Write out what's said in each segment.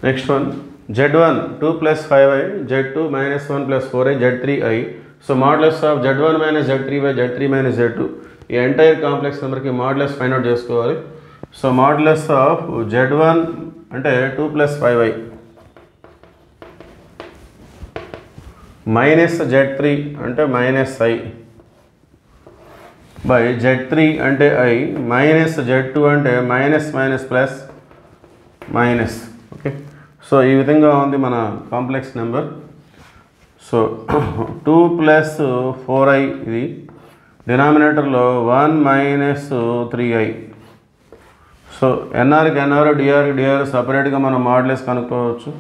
Next one, Z1 2 plus 5i, Z2 minus 1 plus 4i, Z3i. So modulus of Z1 minus Z3 by Z3 minus Z2. ఈ entire complex నెంబర్కి modulus find out చేసుకోవాలి. So modulus of Z1 అంటే 2 plus 5i minus Z3 అంటే minus i by Z3 అంటే i minus Z2 అంటే minus minus plus minus. Okay, so ఈ విధంగా ఉంది మన complex number. So 2 plus 4i ఇది డినామినేటర్లో 1 minus 3i. సో ఎన్ఆర్కి ఎన్ఆర్, డిఆర్కి డిఆర్ సపరేట్గా మనం మాడ్యులస్ కనుక్కోవచ్చు.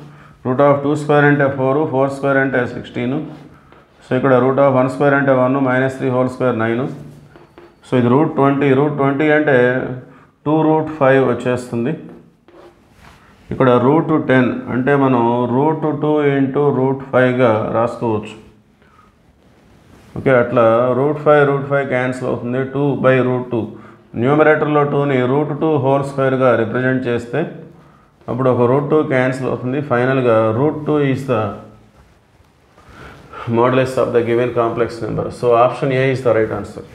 రూట్ ఆఫ్ 2 square అంటే 4, 4 square అంటే 16. సో ఇక్కడ రూట్ ఆఫ్ 1 square అంటే 1, మైనస్ 3 whole square 9. సో ఇది రూట్ 20 అంటే 2√5 వచ్చేస్తుంది. ఇక్కడ రూట్ 10 అంటే మనం రూట్ 2 ఇంటూ రూట్ 5గా రాసుకోవచ్చు. ఓకే, అట్లా రూట్ 5 క్యాన్సిల్ అవుతుంది. 2 బై రూట్ 2 న్యూమరేటర్లో 2ని రూట్ 2 హోల్ స్క్వేర్గా రిప్రజెంట్ చేస్తే అప్పుడు ఒక రూట్ 2 క్యాన్సిల్ అవుతుంది. ఫైనల్గా root 2 is the modulus of the given complex number. So option A is the right answer.